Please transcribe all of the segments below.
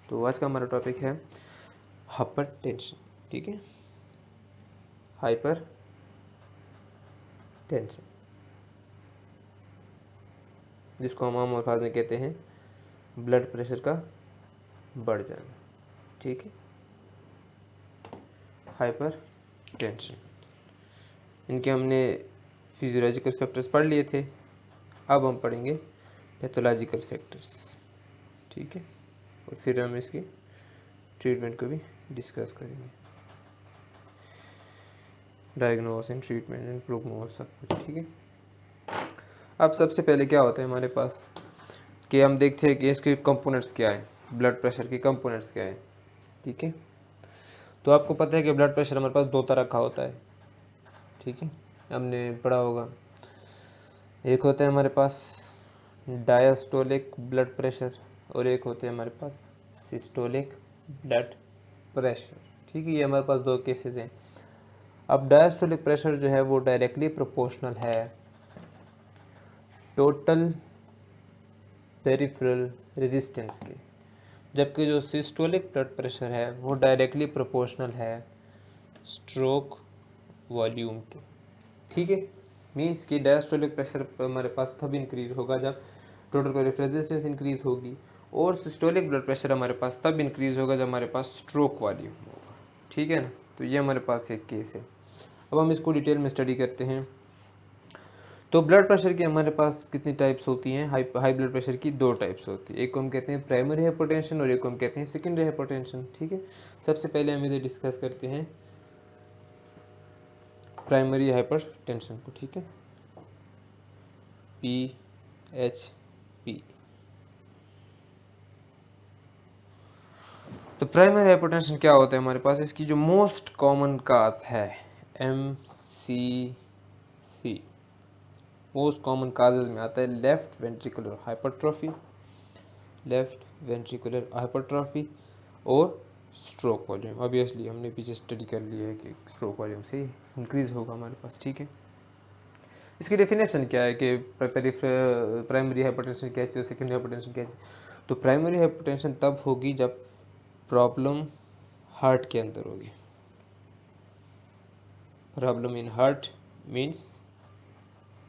तो आज का हमारा टॉपिक है हाइपरटेंशन। ठीक है, हाइपर टेंशन, जिसको हम आम अल्फाज में कहते हैं ब्लड प्रेशर का बढ़ जाना। ठीक है, हाइपर टेंशन, इनके हमने फिजियोलॉजिकल फैक्टर्स पढ़ लिए थे। अब हम पढ़ेंगे पैथोलॉजिकल फैक्टर्स। ठीक है, और फिर हम इसकी ट्रीटमेंट को भी डिस्कस करेंगे, डायग्नोस एंड ट्रीटमेंट एंड प्रोग्नोस सब कुछ। ठीक है, अब सबसे पहले क्या होता है हमारे पास कि हम देखते हैं कि इसके कंपोनेंट्स क्या है, ब्लड प्रेशर के कंपोनेंट्स क्या है। ठीक है, तो आपको पता है कि ब्लड प्रेशर हमारे पास दो तरह का होता है। ठीक है, हमने पढ़ा होगा, एक होता है हमारे पास डायस्टोलिक ब्लड प्रेशर और एक होते हैं हमारे पास सिस्टोलिक ब्लड प्रेशर। ठीक है, ये हमारे पास दो केसेस हैं। अब डायस्टोलिक प्रेशर जो है वो डायरेक्टली प्रोपोर्शनल है टोटल पेरिफेरल रेजिस्टेंस के, जबकि जो सिस्टोलिक ब्लड प्रेशर है वो डायरेक्टली प्रोपोर्शनल है स्ट्रोक वॉल्यूम के। ठीक है, मीन्स कि डायस्टोलिक प्रेशर हमारे पास तब इंक्रीज होगा जब टोटल पेरिफेरल रेजिस्टेंस इंक्रीज होगी, और सिस्टोलिक ब्लड प्रेशर हमारे पास तब इंक्रीज होगा जब हमारे पास स्ट्रोक वॉल्यूम होगा। ठीक है ना, तो ये हमारे पास एक केस है। अब हम इसको डिटेल में स्टडी करते हैं। तो ब्लड प्रेशर की हमारे पास कितनी टाइप्स होती हैं? हाई ब्लड प्रेशर की दो टाइप्स होती है, एक को हम कहते हैं प्राइमरी हाइपरटेंशन और एक को हम कहते हैं सेकेंडरी हाइपरटेंशन। ठीक है, सबसे पहले हम इसे डिस्कस करते हैं प्राइमरी हाइपरटेंशन को। ठीक है, PHP। तो प्राइमरी हाइपरटेंशन क्या होता है हमारे पास? इसकी जो मोस्ट कॉमन काज है MCC, मोस्ट कॉमन काजेज में आता है left ventricular hypertrophy, left ventricular hypertrophy और स्ट्रोक वॉल्यूम। ऑब्वियसली हमने पीछे स्टडी कर लिया है कि स्ट्रोक वॉल्यूम से इंक्रीज होगा हमारे पास। ठीक है, इसकी डेफिनेशन क्या है कि प्राइमरी हाइपरटेंशन कैसी और सेकेंडरी हाइपरटेंशन कैसी? तो प्राइमरी हाइपरटेंशन तब होगी जब प्रॉब्लम हार्ट के अंदर होगी। Problem in heart means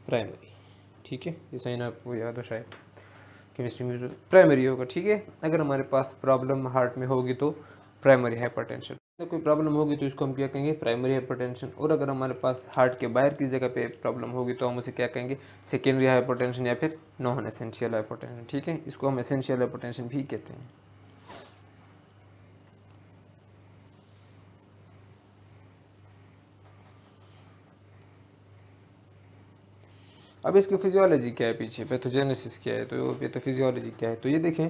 primary. ठीक है, ये साइन आपको याद हो शायद, केमिस्ट्री में प्राइमरी होगा। ठीक है, अगर हमारे पास प्रॉब्लम हार्ट में होगी तो प्राइमरी हाइपरटेंशन, तो कोई प्रॉब्लम होगी तो इसको हम क्या कहेंगे? Primary hypertension. और अगर हमारे पास हार्ट के बाहर की जगह पे प्रॉब्लम होगी तो हम उसे क्या कहेंगे? सेकेंडरी हाइपरटेंशन या फिर नॉन एसेंशियल हाइपरटेंशन। ठीक है, इसको हम एसेंशियल हाइपरटेंशन भी कहते हैं। अब इसकी फिजियोलॉजी क्या है, पीछे पैथोजेनेसिस क्या है, तो पैथोफिजियोलॉजी क्या है? तो ये देखें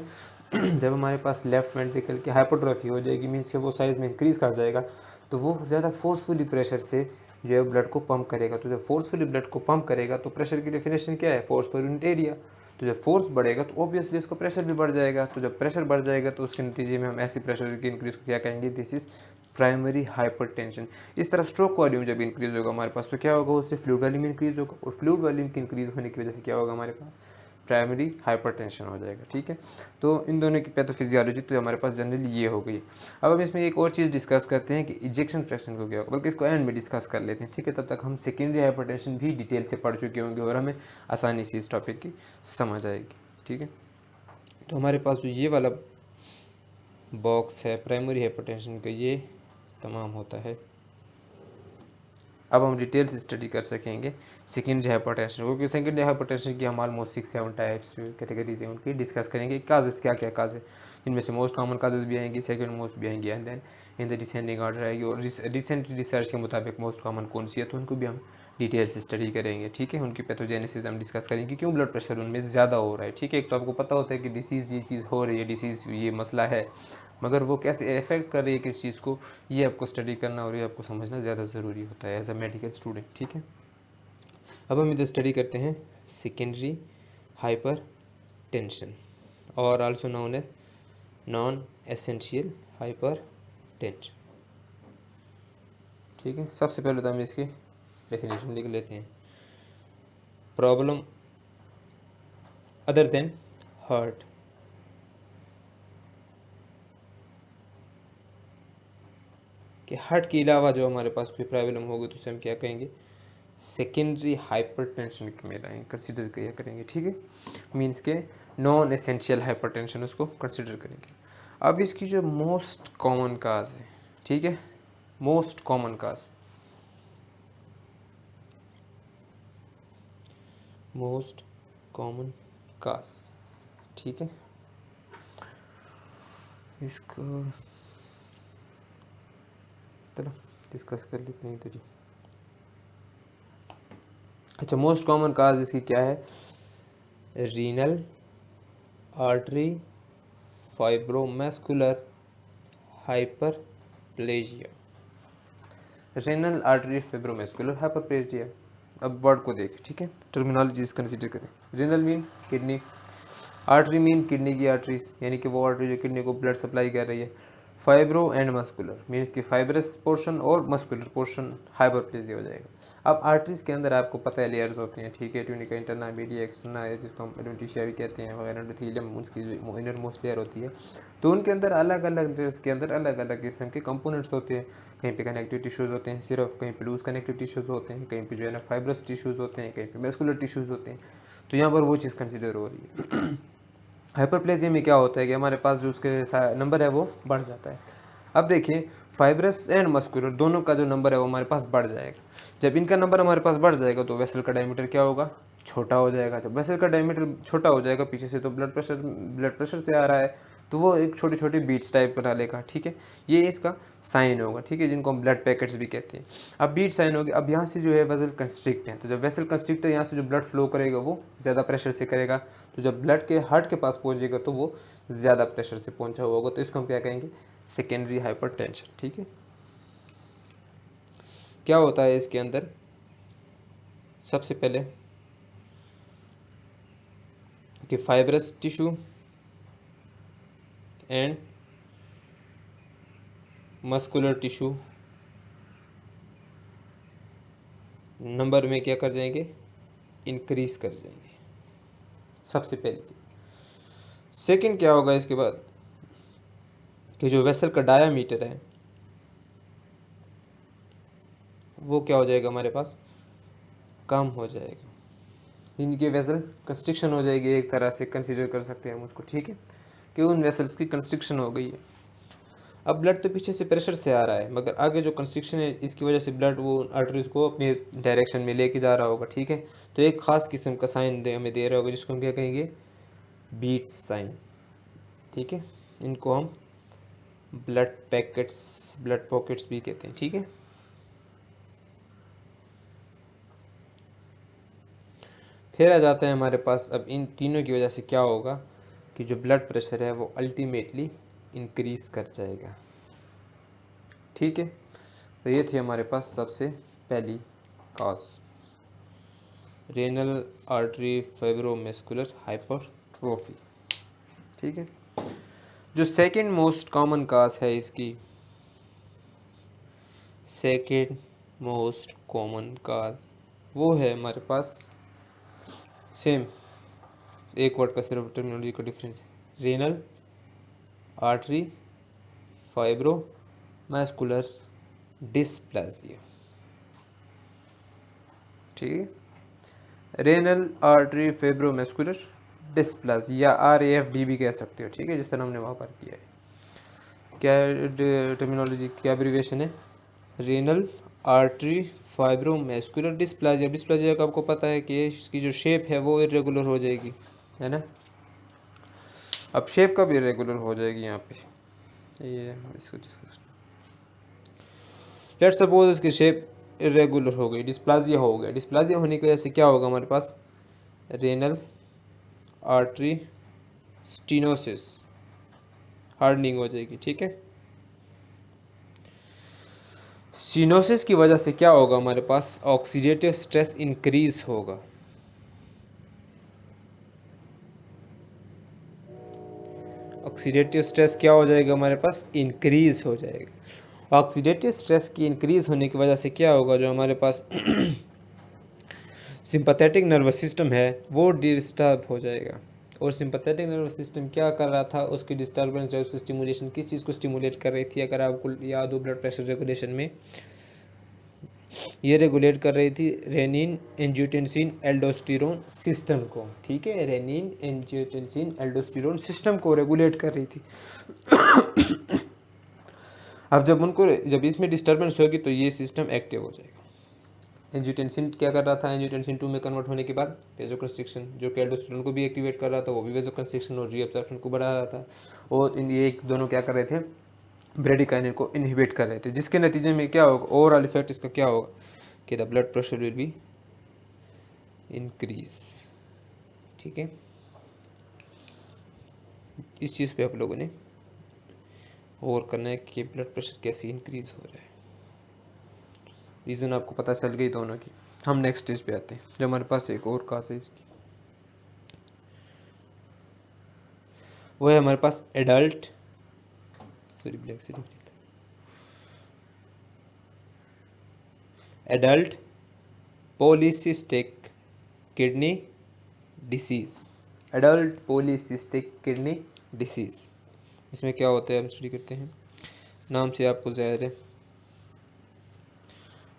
जब हमारे पास लेफ्ट वेंट्रिकल की हाइपरट्रोफी हो जाएगी, मीन्स कि वो साइज में इंक्रीज कर जाएगा, तो वो ज़्यादा फोर्सफुली प्रेशर से जो है ब्लड को पंप करेगा। तो जब फोर्सफुली ब्लड को पंप करेगा तो प्रेशर की डेफिनेशन क्या है? Force per unit area. तो जब फोर्स बढ़ेगा तो ऑब्वियसली उसका प्रेशर भी बढ़ जाएगा। तो जब प्रेशर बढ़ जाएगा तो उसके नतीजे में हम ऐसी प्रेशर की इंक्रीज को क्या कहेंगे? This is primary hypertension. इस तरह स्ट्रोक वॉल्यूम जब इंक्रीज होगा हमारे पास तो क्या होगा? उससे फ्लूइड वॉल्यूम इंक्रीज होगा, और फ्लूइड वॉल्यूम की इंक्रीज होने की वजह से क्या होगा? हमारे पास प्राइमरी हाइपरटेंशन हो जाएगा। ठीक है, तो इन दोनों की पैथोफिजियोलॉजी तो हमारे पास जनरली ये हो गई। अब हम इसमें एक और चीज़ डिस्कस करते हैं कि इजेक्शन फ्रैक्शन को क्या होगा, बल्कि इसको एंड में डिस्कस कर लेते हैं। ठीक है, तब तक हम सेकेंडरी हाइपरटेंशन भी डिटेल से पढ़ चुके होंगे और हमें आसानी से इस टॉपिक की समझ आएगी। ठीक है, तो हमारे पास जो ये वाला बॉक्स है प्राइमरी हाइपरटेंशन का, ये तमाम होता है। अब हम डिटेल से स्टडी कर सकेंगे सेकेंडरी हाइपरटेंशन, क्योंकि सेकेंडरी हाइपरटेंशन की हम ऑलमोस्ट 6-7 टाइप्स कैटेगरीज हैं उनकी डिस्कस करेंगे। काजेस क्या क्या काज है, इनमें से मोस्ट कॉमन काजेस भी आएंगी, सेकंड मोस्ट भी आएंगी, and then in the descending order आएगी। और रिसेंट रिसर्च के मुताबिक मोस्ट कॉमन कौन सी है तो उनको भी हम डिटेल से स्टडी करेंगे। ठीक है, उनकी पैथोजेनेसिस हम डिस्कस करेंगे, क्यों ब्लड प्रेशर उनमें ज़्यादा हो रहा है। ठीक है, एक तो आपको पता होता है कि डिसीज़ ये चीज़ हो रही है, डिसीज़ ये मसला है, मगर वो कैसे इफेक्ट कर रही है किस चीज़ को, ये आपको स्टडी करना और ये आपको समझना ज़्यादा ज़रूरी होता है एज अ मेडिकल स्टूडेंट। ठीक है, अब हम इधर स्टडी करते हैं सेकेंडरी हाइपर टेंशन, और also known as non essential hypertension. ठीक है, सबसे पहले तो हम इसकी डेफिनेशन लिख लेते हैं। प्रॉब्लम अदर देन हार्ट, कि हार्ट के अलावा जो हमारे पास कोई प्रॉब्लम होगी तो उसे हम क्या कहेंगे, सेकेंडरी हाइपरटेंशन में कंसिडर किया करेंगे। ठीक है, मीन्स के नॉन एसेंशियल हाइपरटेंशन उसको कंसिडर करेंगे। अब इसकी जो मोस्ट कॉमन काज है, ठीक है, most common cause, most common cause, ठीक है, इसको चलो डिस्कस कर लेते हैं इधर ही। अच्छा, मोस्ट कॉमन काज इसकी क्या है, renal artery fibromuscular hyperplasia, renal artery fibromuscular hyperplasia. अब वर्ड को देखें, ठीक है, टर्मिनोलॉजीज कंसीडर करें। Renal mean kidney, artery mean kidney की आर्टरीज, यानी कि वो आर्टरी जो किडनी को ब्लड सप्लाई कर रही है। फाइब्रो एंड मस्कुलर मीन्स कि फाइब्रस पोर्शन और मस्कुलर पोर्शन हाइपरप्लेजिया हो जाएगा। अब आर्टरीज के अंदर आपको पता है लेयर्स होते हैं, ठीक है, ट्यूनिका इंटरना, मीडिया एक्सटर्ना है, जिसको हम एडवेंटिशिया भी कहते हैं वगैरह, एंडोथेलियम उसकी जो इनर मोस्ट लेयर होती है। तो उनके अंदर अलग अलग लेयर्स के अंदर अलग अलग किस्म के कंपोनेंट्स होते हैं। कहीं पे कनेक्टिव टिश्यूज होते हैं सिर्फ, कहीं पे लूज कनेक्टिव टिश्यूज होते हैं, कहीं पे जो है ना फाइब्रस टिश्यूज होते हैं, कहीं पे मस्कुलर टिश्यूज होते हैं। तो यहाँ पर वो चीज़ कंसिडर हो रही है। हाइपरप्लेजिया में क्या होता है कि हमारे पास जो उसके नंबर है वो बढ़ जाता है। अब देखिए, फाइब्रस एंड मस्कुलर दोनों का जो नंबर है वो हमारे पास बढ़ जाएगा। जब इनका नंबर हमारे पास बढ़ जाएगा तो वेसल का डायमीटर क्या होगा, छोटा हो जाएगा। जब वेसल का डायमीटर छोटा हो जाएगा, पीछे से तो ब्लड प्रेशर से आ रहा है, तो वो एक छोटी छोटी बीट्स टाइप बना लेगा। ठीक है, ये इसका साइन होगा, ठीक है, जिनको हम ब्लड पैकेट्स भी कहते हैं। अब बीट साइन हो गया। अब यहाँ से जो है वेसल कंस्ट्रिक्ट है, तो जब वेसल कंस्ट्रिक्ट है, यहाँ से जो ब्लड फ्लो करेगा वो ज़्यादा प्रेशर से करेगा। तो जब ब्लड के हार्ट के पास पहुँचेगा तो वो ज़्यादा प्रेशर से पहुँचा हुआ होगा, तो इसको हम क्या कहेंगे, सेकेंडरी हाइपरटेंशन। ठीक है, क्या होता है इसके अंदर, सबसे पहले कि fibrous tissue and muscular tissue number में क्या कर जाएंगे, इंक्रीज कर जाएंगे, सबसे पहले। सेकंड क्या होगा इसके बाद, कि जो वेसल का डायामीटर है वो क्या हो जाएगा, हमारे पास कम हो जाएगा। इनके वेसल कंस्ट्रिक्शन हो जाएगी, एक तरह से कंसीडर कर सकते हैं हम उसको। ठीक है, कि उन वेसल्स की कंस्ट्रिक्शन हो गई है। अब ब्लड तो पीछे से प्रेशर से आ रहा है, मगर आगे जो कंस्ट्रिक्शन है इसकी वजह से ब्लड वो आर्टरीज को अपनी डायरेक्शन में लेके जा रहा होगा। ठीक है, तो एक खास किस्म का साइन हमें दे रहा होगा, जिसको हम क्या कहेंगे, बीट साइन। ठीक है, इनको हम ब्लड पैकेट्स, ब्लड पॉकेट्स भी कहते हैं। ठीक है, फिर आ जाता है हमारे पास, अब इन तीनों की वजह से क्या होगा कि जो ब्लड प्रेशर है वो अल्टीमेटली इंक्रीज कर जाएगा। ठीक है, तो ये थी हमारे पास सबसे पहली cause, renal artery fibromuscular hypertrophy. ठीक है, जो सेकंड मोस्ट कॉमन कॉज है इसकी, सेकंड मोस्ट कॉमन कॉज वो है हमारे पास, सेम एक वर्ड का सिर्फ टर्मिनोलॉजी का डिफरेंस है, रेनल आर्टरी फाइब्रोमस्कुलर डिस्प्लाजिया। ठीक है, रेनल आर्टरी फाइब्रोमस्कुलर डिस्प्लाजिया, RAFD भी कह सकते हो। ठीक है, जिस तरह हमने वहाँ पर किया है। क्या टर्मिनोलॉजी, क्या एब्रिविएशन है, रेनल आर्टरी फाइब्रोमस्कुलर डिस्प्लाजिया। डिस्प्लाजिया का आपको पता है कि इसकी जो शेप है वो इरेगुलर हो जाएगी, है ना। अब शेप कब इरेगुलर हो जाएगी यहाँ पे, ये इसको लेट्स सपोज इसकी शेप इरेगुलर हो गई, डिस्प्लाजिया हो गया। डिस्प्लाजिया होने की वजह से क्या होगा हमारे पास, रेनल आर्टरी स्टीनोसिस, हार्डनिंग हो जाएगी। ठीक है, स्टीनोसिस की वजह से क्या होगा हमारे पास, ऑक्सीडेटिव स्ट्रेस इंक्रीज होगा। ऑक्सीडेटिव स्ट्रेस क्या हो जाएगा हमारे पास, इंक्रीज हो जाएगा। ऑक्सीडेटिव स्ट्रेस की इंक्रीज होने की वजह से क्या होगा, जो हमारे पास सिंपैथेटिक नर्वस सिस्टम है वो डिस्टर्ब हो जाएगा। और सिंपैथेटिक नर्वस सिस्टम क्या कर रहा था, उसकी डिस्टर्बेंस या उसकी स्टिमुलेशन किस चीज़ को स्टिमुलेट कर रही थी, अगर आपको याद हो ब्लड प्रेशर रेगुलेशन में, ये रेगुलेट कर रही थी रेनिन एंजियोटेंसिन एल्डोस्टेरोन सिस्टम को। ठीक है, रेनिन एंजियोटेंसिन एल्डोस्टेरोन सिस्टम को रेगुलेट कर रही थी। अब जब इसमें डिस्टर्बेंस होगी तो ये सिस्टम एक्टिव हो जाएगा। एंजियोटेंसिन क्या कर रहा था, एंजियोटेंसिन 2 में कन्वर्ट होने के बाद वेसोकंस्ट्रिक्शन, जो कि एल्डोस्टेरोन को भी एक्टिवेट कर रहा था, वो भी वेसोकंस्ट्रिक्शन और रीअब्जॉर्प्शन को बढ़ा रहा था। और ये दोनों क्या कर रहे थे, ब्रेडिकाइनिन को इनहिबिट कर रहे थे, जिसके नतीजे में क्या होगा, ओवरऑल इफेक्ट इसका क्या होगा कि the blood pressure will be increase. ठीक है, इस चीज़ पे आप लोगों ने और करना है कि ब्लड प्रेशर कैसे इंक्रीज हो रहा है। रीज़न आपको पता चल गई दोनों की। हम नेक्स्ट स्टेज पे आते हैं, जो हमारे पास एक और काज है इसकी, वो है हमारे पास adult adult polycystic kidney disease. Adult polycystic kidney disease, इसमें क्या होता है हम स्टडी करते हैं, नाम से आपको जाहिर है।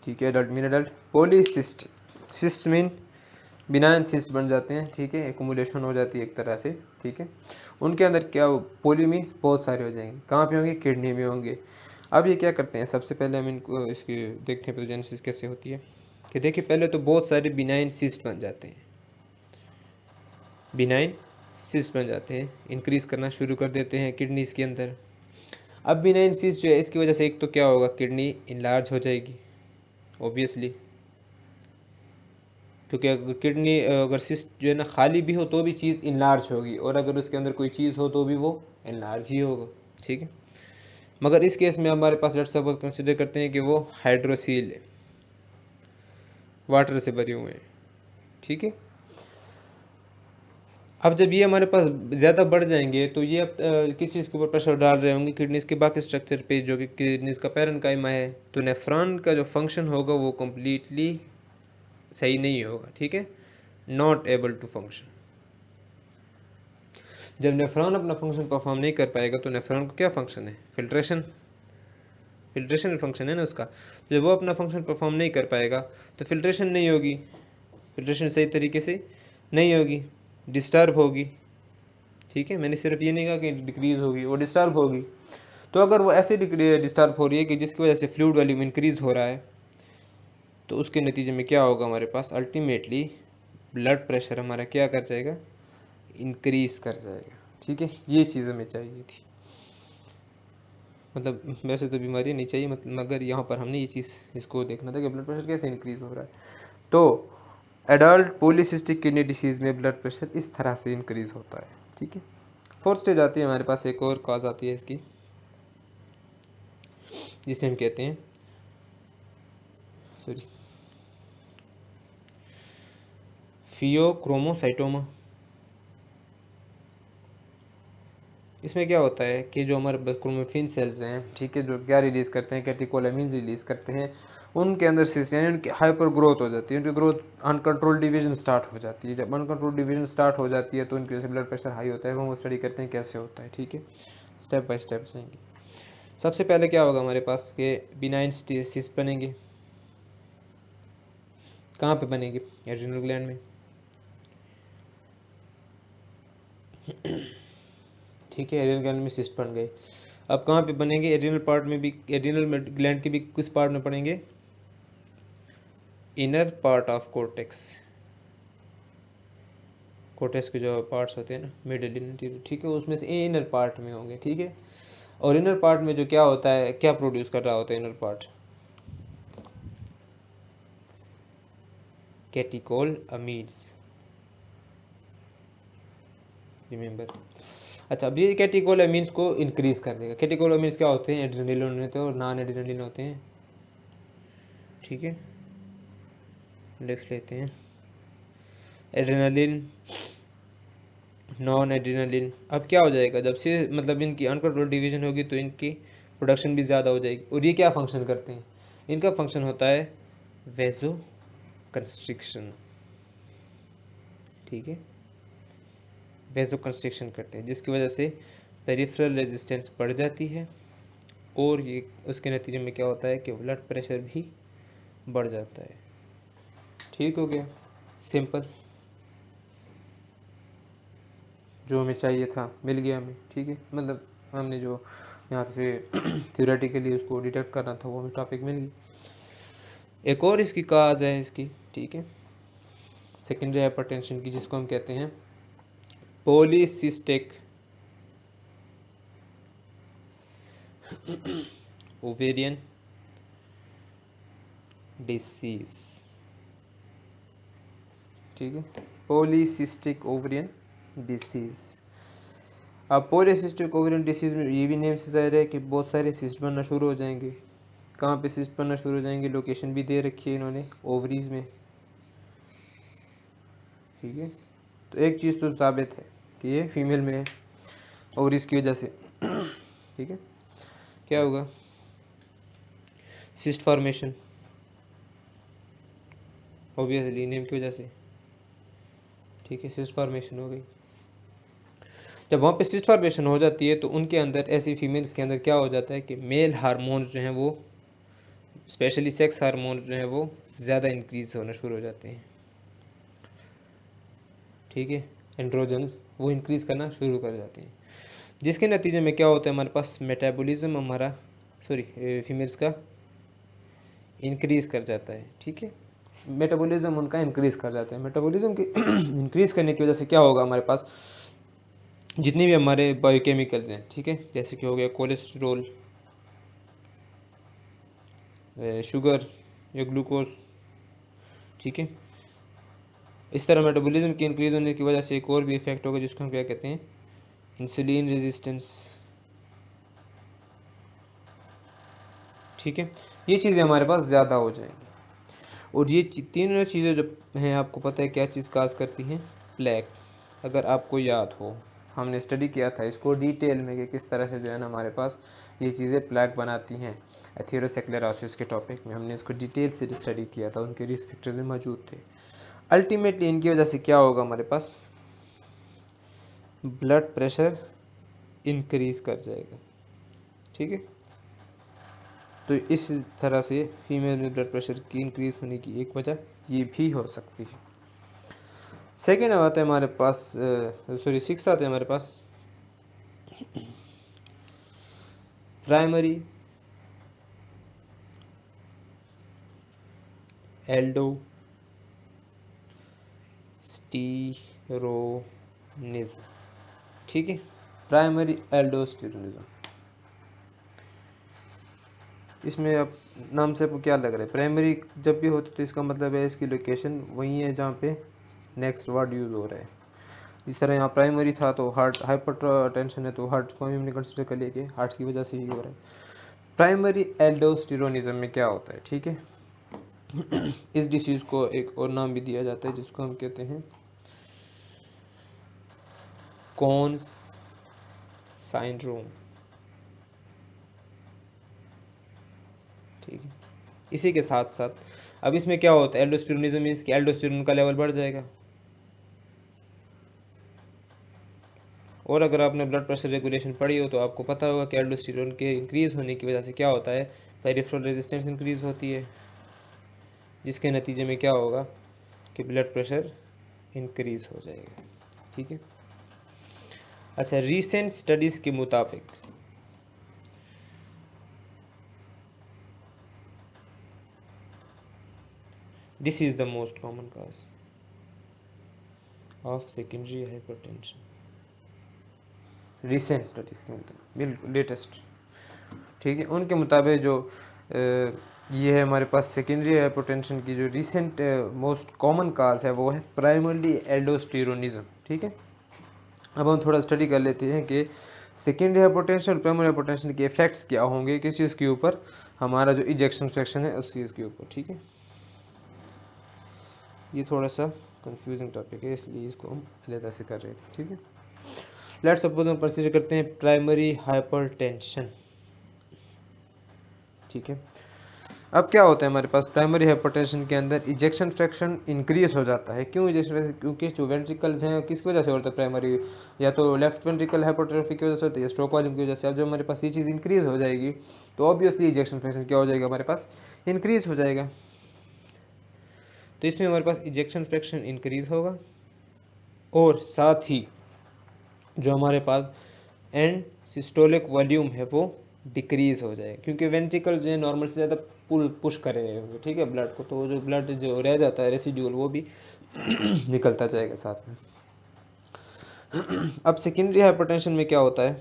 ठीक है, adult mean adult polycyst, cyst mean benign cyst बन जाते हैं। ठीक है, एक्यूमुलेशन हो जाती है एक तरह से। ठीक है, उनके अंदर क्या हो, पोली मीन्स बहुत सारे हो जाएंगे। कहाँ पे होंगे, किडनी में होंगे। अब ये क्या करते हैं, सबसे पहले हम इनको इसकी देखते हैं पैथोजेनेसिस कैसे होती है। कि देखिए पहले तो बहुत सारे बिनाइन सिस्ट बन जाते हैं, बिनाइन सिस्ट बन जाते हैं, इंक्रीज करना शुरू कर देते हैं किडनीज के अंदर। अब बिनाइन सिस्ट जो है, इसकी वजह से एक तो क्या होगा, किडनी इनलार्ज हो जाएगी ऑब्वियसली, क्योंकि अगर किडनी अगर सिस्ट जो है ना खाली भी हो तो भी चीज़ इनलार्ज होगी, और अगर उसके अंदर कोई चीज़ हो तो भी वो इनलार्ज ही होगा। ठीक है, मगर इस केस में हमारे पास लेट्स सपोज कंसिडर करते हैं कि वो हाइड्रोसील है, वाटर से भरे हुए हैं। ठीक है, अब जब ये हमारे पास ज़्यादा बढ़ जाएंगे तो ये अब किस चीज़ के ऊपर प्रेशर डाल रहे होंगे, किडनीज के बाकी स्ट्रक्चर पे, जो कि किडनीज का पैरेन्काइमा है। तो नेफ्रॉन का जो फंक्शन होगा वो कम्प्लीटली सही नहीं होगा। ठीक है, नॉट एबल टू फंक्शन। जब नेफ्रॉन अपना फंक्शन परफॉर्म नहीं कर पाएगा तो नेफ्रॉन का क्या फंक्शन है, फिल्ट्रेशन, फिल्ट्रेशन फंक्शन है ना उसका। तो जब वो अपना फंक्शन परफॉर्म नहीं कर पाएगा तो फिल्ट्रेशन नहीं होगी, फिल्ट्रेशन सही तरीके से नहीं होगी, डिस्टर्ब होगी। ठीक है, मैंने सिर्फ ये नहीं कहा कि डिक्रीज होगी, वो डिस्टर्ब होगी। तो अगर वो ऐसे डिस्टर्ब हो रही है कि जिसकी वजह से फ्लूइड वॉल्यूम इंक्रीज हो रहा है, तो उसके नतीजे में क्या होगा, हमारे पास अल्टीमेटली ब्लड प्रेशर हमारा क्या कर जाएगा, इंक्रीज कर जाएगा। ठीक है, ये चीज़ हमें चाहिए थी। मतलब वैसे तो बीमारी नहीं चाहिए, मतलब मगर यहाँ पर हमने ये चीज़ इसको देखना था कि ब्लड प्रेशर कैसे इंक्रीज हो रहा है। तो एडल्ट पॉलीसिस्टिक किडनी डिसीज़ में ब्लड प्रेशर इस तरह से इंक्रीज होता है। ठीक है, फोर्थ स्टेज आती है हमारे पास, एक और कॉज आती है इसकी, जिसे हम कहते हैं फियोक्रोमोसाइटोमा। इसमें क्या होता है कि जो हमारे क्रोमोफिन सेल्स हैं, ठीक है, जो क्या रिलीज़ करते हैं, कैटेकोलामिन्स रिलीज़ करते हैं, उनके अंदर से यानी उनकी हाइपर ग्रोथ हो जाती है, उनकी ग्रोथ अनकंट्रोल डिवीजन स्टार्ट हो जाती है। जब अनकंट्रोल डिवीजन स्टार्ट हो जाती है तो उनकी वजह से ब्लड प्रेशर हाई होता है। वो स्टडी करते हैं कैसे होता है। ठीक है, स्टेप बाय स्टेप जाएंगे। सबसे पहले क्या होगा हमारे पास के बिनाइन सिस्ट बनेंगे। कहाँ पे बनेंगे, एड्रिनल ग्लैंड में। ठीक है, एड्रिनल ग्लैंड में सिस्ट बन गए। अब कहाँ पे बनेंगे, एड्रिनल पार्ट में भी, एड्रिनल ग्लैंड के भी किस पार्ट में पड़ेंगे, inner part of cortex. Cortex के जो पार्ट्स होते हैं ना, मिडिल इंटीरियर, ठीक है, उसमें से इनर पार्ट में होंगे। ठीक है, और इनर पार्ट में जो क्या होता है, क्या प्रोड्यूस कर रहा होता है इनर पार्ट, कैटिकोल अमीन्स, रिमेंबर। अच्छा, अब ये कैटिकोल अमीन्स को इंक्रीज कर देगा। कैटिकोल अमीन्स क्या होते हैं, एड्रेनलिन होते हैं और नॉन एड्रेनलिन होते हैं। ठीक है, लिख लेते हैं, एड्रेनलिन, नॉन एड्रेनलिन। अब क्या हो जाएगा, जब से मतलब इनकी अनकंट्रोल डिवीजन होगी तो इनकी प्रोडक्शन भी ज़्यादा हो जाएगी। और ये क्या फंक्शन करते हैं, इनका फंक्शन होता है वेसो कंस्ट्रिक्शन। ठीक है, वेजोकंस्ट्रिक्शन करते हैं, जिसकी वजह से पेरिफेरल रेजिस्टेंस बढ़ जाती है और ये उसके नतीजे में क्या होता है कि ब्लड प्रेशर भी बढ़ जाता है। ठीक हो गया, सिंपल, जो हमें चाहिए था मिल गया हमें। ठीक है, मतलब हमने जो यहाँ से थ्योरेटिकली उसको डिटेक्ट करना था वो हमें टॉपिक मिल गई। एक और इसकी काज है इसकी, ठीक है, सेकेंडरी हाइपरटेंशन की, जिसको हम कहते हैं पॉलीसिस्टिक ओवेरियन डिसीज। ठीक है, पॉलीसिस्टिक ओवेरियन डिसीज। अब पॉलीसिस्टिक ओवेरियन डिसीज में ये भी नेम से जाहिर है कि बहुत सारे सिस्ट बनना शुरू हो जाएंगे। कहाँ पे सिस्ट बनना शुरू हो जाएंगे, लोकेशन भी दे रखी है इन्होंने, ओवरीज में। ठीक है, तो एक चीज़ तो साबित है कि ये फीमेल में है ओवरीज की वजह से। ठीक है, क्या होगा, सिस्ट फॉर्मेशन, ऑब्वियसली नेम की वजह से। ठीक है, सिस्ट फॉर्मेशन हो गई। जब वहाँ पे सिस्ट फॉर्मेशन हो जाती है तो उनके अंदर, ऐसी फीमेल्स के अंदर क्या हो जाता है कि मेल हार्मोन्स जो हैं वो, स्पेशली सेक्स हार्मोन्स जो हैं वो ज़्यादा इंक्रीज होना शुरू हो जाते हैं। ठीक है, एंड्रोजन्स वो इंक्रीज करना शुरू कर जाते हैं, जिसके नतीजे में क्या होता है, हमारे पास मेटाबॉलिज्म हमारा फीमेल्स का इंक्रीज कर जाता है। ठीक है, मेटाबॉलिज्म उनका इंक्रीज कर जाता है। मेटाबॉलिज्म के इंक्रीज करने की वजह से क्या होगा, हमारे पास जितने भी हमारे बायोकेमिकल्स हैं, ठीक है, जैसे कि हो गया कोलेस्ट्रॉल, शुगर या ग्लूकोज, ठीक है, इस तरह मेटाबॉलिज्म की इंक्रीज होने की वजह से एक और भी इफेक्ट होगा, जिसको हम क्या कहते हैं, इंसुलिन रेजिस्टेंस। ठीक है, ये चीज़ें हमारे पास ज़्यादा हो जाएंगी। और ये तीनों चीज़ें जो हैं, आपको पता है क्या चीज़ काज करती हैं, प्लेग। अगर आपको याद हो, हमने स्टडी किया था इसको डिटेल में कि किस तरह से जो है ना हमारे पास ये चीज़ें प्लेग बनाती हैं। एथेरोस्क्लेरोसिस के टॉपिक में हमने इसको डिटेल से स्टडी किया था, उनके रिस्क फैक्टर्स में मौजूद थे। अल्टीमेटली इनकी वजह से क्या होगा, हमारे पास ब्लड प्रेशर इंक्रीज कर जाएगा। ठीक है, तो इस तरह से फीमेल में ब्लड प्रेशर की इंक्रीज होने की एक वजह ये भी हो सकती है। सेकेंड आता है हमारे पास, सॉरी सिक्स आता है हमारे पास प्राइमरी एल्डोस्टेरोनिज्म। ठीक है, प्राइमरी एल्डोस्टेरोनिज्म, इसमें अब नाम से आपको क्या लग रहा है, प्राइमरी जब भी होती तो इसका मतलब है इसकी लोकेशन वही है जहाँ पे नेक्स्ट वर्ड यूज़ हो रहा है। इस तरह यहाँ प्राइमरी था तो हार्ट हाइपर टेंशन है, तो हार्ट को हमने कंसिडर कर लिया कि हार्ट की वजह से ही हो रहा है। प्राइमरी एल्डोस्टेरोनिज्म में क्या होता है, ठीक है, इस डिसीज़ को एक और नाम भी दिया जाता है, जिसको हम कहते हैं कॉन्स सिंड्रोम। ठीक है, इसी के साथ साथ अब इसमें क्या होता है, एल्डोस्टेरोनिज्म मीन्स कि एल्डोस्टेरोन का लेवल बढ़ जाएगा। और अगर आपने ब्लड प्रेशर रेगुलेशन पढ़ी हो तो आपको पता होगा कि एल्डोस्टेरोन के इंक्रीज होने की वजह से क्या होता है, पेरिफेरल रेजिस्टेंस इंक्रीज होती है, जिसके नतीजे में क्या होगा कि ब्लड प्रेशर इंक्रीज हो जाएगा। ठीक है, अच्छा, रीसेंट स्टडीज के मुताबिक this is the most common cause of secondary hypertension. Recent studies के मुताबिक, बिल्कुल लेटेस्ट, ठीक है, उनके मुताबिक जो ये है हमारे पास सेकेंडरी हाइपरटेंशन की जो रिसेंट मोस्ट कॉमन काज है वो है प्राइमरी एल्डोस्टेरोनिज्म। ठीक है, अब हम थोड़ा स्टडी कर लेते हैं कि सेकेंडरी हाइपरटेंशन और प्राइमरी हाइपरटेंशन के इफेक्ट्स क्या होंगे किस चीज़ के ऊपर, हमारा जो इजेक्शन फ्रैक्शन है उस चीज़ के ऊपर। ठीक है, ये थोड़ा सा कंफ्यूजिंग टॉपिक है, इसलिए इसको हम अलग से कर रहे हैं। ठीक है, लेट्स सपोज हम प्रोसीजर करते हैं प्राइमरी हाइपरटेंशन। ठीक है, अब क्या होता है हमारे पास प्राइमरी हाइपरटेंशन के अंदर इजेक्शन फ्रैक्शन इंक्रीज हो जाता है। क्यों इजेक्शन फ्रैक्शन? क्योंकि जो वेंट्रिकल्स हैं किसकी वजह से होता है प्राइमरी, या तो लेफ्ट वेंट्रिकल हाइपरट्रोफी की वजह से होती है, स्ट्रोक वॉल्यूम की वजह से। अब जब हमारे पास ये चीज़ इंक्रीज हो जाएगी तो ऑब्वियसली इजेक्शन फ्रैक्शन क्या हो जाएगा हमारे पास, इंक्रीज हो जाएगा। तो इसमें हमारे पास इजेक्शन फ्रैक्शन इंक्रीज होगा और साथ ही जो हमारे पास एंड सिस्टोलिक वॉल्यूम है वो डिक्रीज हो जाएगा, क्योंकि वेंट्रिकल जो है नॉर्मल से ज़्यादा पुश कर रहे होंगे, ठीक है, ब्लड को, तो वो जो ब्लड जो रह जाता है रेसिड्यूल वो भी निकलता जाएगा साथ में। अब सेकेंडरी हाइपरटेंशन में क्या होता है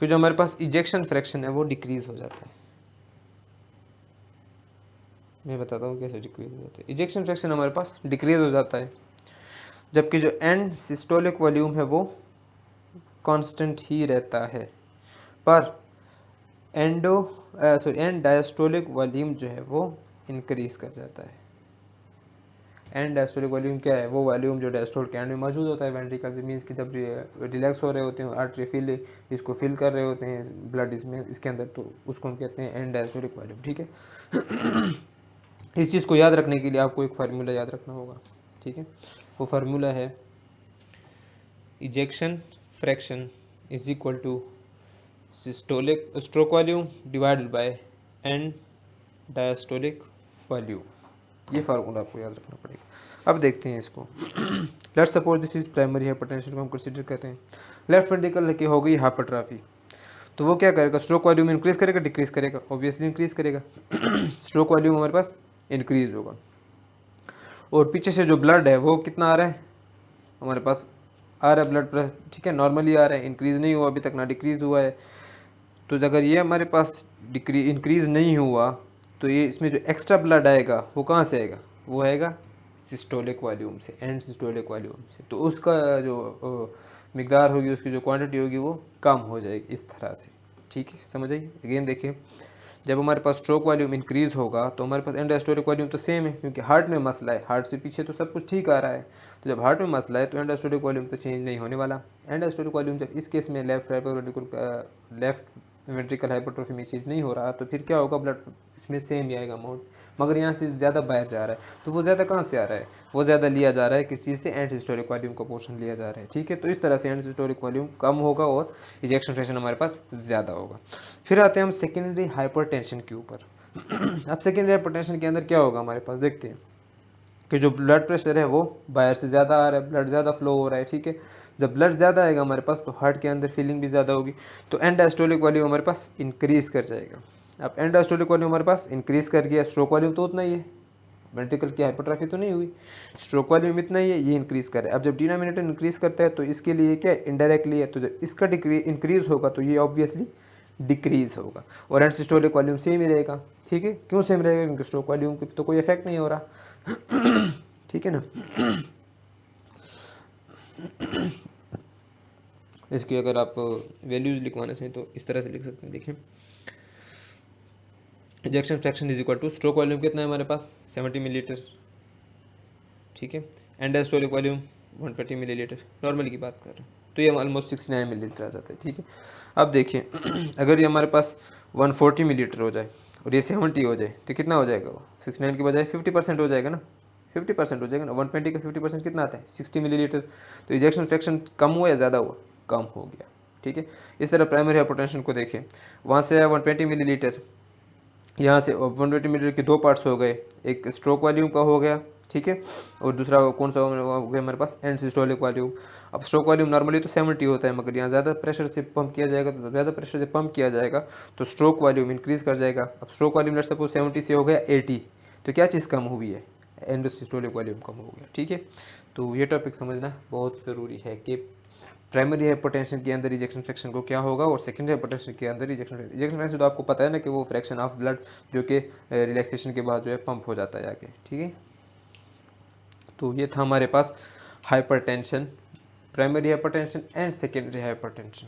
कि जो हमारे पास इजेक्शन फ्रैक्शन है वो डिक्रीज हो जाता है। मैं बताता हूँ कैसे डिक्रीज हो जाता है। इजेक्शन फ्रैक्शन हमारे पास डिक्रीज हो जाता है, जबकि जो एंड सिस्टोलिक वॉल्यूम है वो कांस्टेंट ही रहता है, पर एंड डायस्टोलिक वॉल्यूम जो है वो इंक्रीज कर जाता है। एंड डायस्टोलिक वॉल्यूम क्या है? वो वॉल्यूम जो डायस्टोल के एंड में मौजूद होता है वेंट्रिकल से, मीन्स कि जब रिलैक्स हो रहे होते हैं, आर्टरी फिल इसको फिल कर रहे होते हैं ब्लड इसमें इसके अंदर, तो उसको हम कहते हैं एंड डायस्टोलिक वॉल्यूम, ठीक है। इस चीज़ को याद रखने के लिए आपको एक फार्मूला याद रखना होगा, ठीक है। वो फार्मूला है ejection fraction is equal to systolic stroke volume divided by and diastolic volume. ये फार्मूला आपको याद रखना पड़ेगा। अब देखते हैं इसको। Let's suppose this is primary hypertension को हम कंसीडर कर रहे हैं। लेफ्ट वेंट्रिकल की हो गई हाइपरट्रॉफी, तो वो क्या करेगा? स्ट्रोक वॉल्यूम इंक्रीज करेगा डिक्रीज करेगा? ऑब्वियसली इंक्रीज करेगा। स्ट्रोक वॉल्यूम हमारे पास इंक्रीज होगा, और पीछे से जो ब्लड है वो कितना आ रहा है हमारे पास, आ रहा है ब्लड प्रेशर, ठीक है, नॉर्मली आ रहा है, इंक्रीज नहीं हुआ अभी तक, ना डिक्रीज हुआ है। तो अगर ये हमारे पास इंक्रीज नहीं हुआ तो ये इसमें जो एक्स्ट्रा ब्लड आएगा वो कहाँ से आएगा? वो आएगा सिस्टोलिक वॉल्यूम से, एंड सिस्टोलिक वॉल्यूम से। तो उसका जो मिकदार होगी, उसकी जो क्वांटिटी होगी वो कम हो जाएगी इस तरह से, ठीक है, समझ आइए। अगेन देखिए, जब हमारे पास स्ट्रोक वॉल्यूम इंक्रीज होगा तो हमारे पास एंड डायस्टोलिक वॉल्यूम तो सेम है, क्योंकि हार्ट में मसला है, हार्ट से पीछे तो सब कुछ ठीक आ रहा है। तो जब हार्ट में मसला है तो एंड डायस्टोलिक वॉल्यूम तो चेंज नहीं होने वाला। एंड डायस्टोलिक वॉल्यूम जब इस केस में लेफ्ट वेंट्रिकल हाइपरट्रोफी में चीज़ नहीं हो रहा, तो फिर क्या होगा? ब्लड इसमें सेम ही आएगा अमाउंट, मगर यहाँ से ज़्यादा बाहर जा रहा है। तो वो ज़्यादा कहाँ से आ रहा है? वो ज़्यादा लिया जा रहा है किस चीज़ से? एंड सिस्टोलिक वॉल्यूम का पोर्शन लिया जा रहा है, ठीक है। तो इस तरह से एंड सिस्टोलिक वॉल्यूम कम होगा और इजेक्शन फ्रैक्शन हमारे पास ज़्यादा होगा। फिर आते हैं हम सेकेंडरी हाइपरटेंशन के ऊपर। अब सेकेंडरी हाइपरटेंशन के अंदर क्या होगा हमारे पास? देखते हैं कि जो ब्लड प्रेशर है वो बाहर से ज़्यादा आ रहा है, ब्लड ज़्यादा फ्लो हो रहा है, ठीक है। जब ब्लड ज़्यादा आएगा हमारे पास तो हार्ट के अंदर फीलिंग भी ज़्यादा होगी, तो एंड डायस्टोलिक वॉल्यूम हमारे पास इंक्रीज कर जाएगा। अब एंड डायस्टोलिक वॉल्यूम हमारे पास इंक्रीज कर गया, स्ट्रोक वॉल्यूम तो उतना ही है, वेंट्रिकल की हाइपरट्रॉफी तो नहीं हुई, स्ट्रोक वॉल्यूम इतना ही है, ये इंक्रीज कर रहा है। अब जब डिनोमिनेटर इंक्रीज करता है तो इसके लिए क्या इनडायरेक्टली है, तो जब इसका इंक्रीज होगा तो ये ऑब्वियसली डिक्रीज होगा, और एंड सिस्टोलिक वॉल्यूम सेम ही रहेगा, ठीक है। क्यों सेम रहेगा? क्योंकि स्ट्रोक वॉल्यूम की तो कोई इफेक्ट नहीं हो रहा, ठीक है ना। इसकी अगर आप वैल्यूज लिखवाना चाहें तो इस तरह से लिख सकते हैं, देखिए ejection fraction is equal two stroke volume कितना है हमारे पास 70 मिलीलीटर, ठीक है, and diastolic volume 120 millilitre, normally की बात कर रहे हैं, तो ये ऑलमोस्ट 69 मिलीलीटर आ जाता है, ठीक है। अब देखिए अगर ये हमारे पास 140 मिलीलीटर हो जाए और ये 70 हो जाए तो कितना हो जाएगा? वो 69 की बजाय 50% हो जाएगा ना, 50% हो जाएगा ना। 120 का 50% कितना आता है? 60 मिलीलीटर। तो इजेक्शन फ्रैक्शन कम हुआ या ज़्यादा हुआ? कम हो गया, ठीक है। इस तरह प्राइमरी हाइपरटेंशन को देखें, वहाँ से आया 120 मिलीलीटर, यहाँ से 120 मिलीलीटर के दो पार्ट्स हो गए, एक स्ट्रोक वॉल्यूम का हो गया, ठीक है, और दूसरा कौन सा हो गया हमारे पास? And systolic volume. अब स्ट्रोक वॉल्यूम नॉर्मली तो 70 होता है, मगर यहाँ ज़्यादा प्रेशर से पंप किया जाएगा, तो ज़्यादा प्रेशर से पंप किया जाएगा तो स्ट्रोक वॉल्यूम इंक्रीज कर जाएगा। अब स्ट्रोक वॉल्यूम लेट्स सपोज 70 से हो गया 80, तो क्या चीज़ कम हुई है? एंड सिस्टोलिक वॉल्यूम कम हो गया, ठीक है। तो ये टॉपिक समझना बहुत ज़रूरी है कि प्राइमरी हाइपरटेंशन के अंदर इजेक्शन फ्रैक्शन को क्या होगा और सेकेंडरी हाइपरटेंशन के अंदर इजेक्शन फ्रैक्शन तो आपको पता है ना कि वो फ्रैक्शन ऑफ ब्लड जो कि रिलैक्सेशन के बाद जो है पंप हो जाता है आगे, ठीक है। तो ये था हमारे पास hypertension, primary hypertension and secondary hypertension.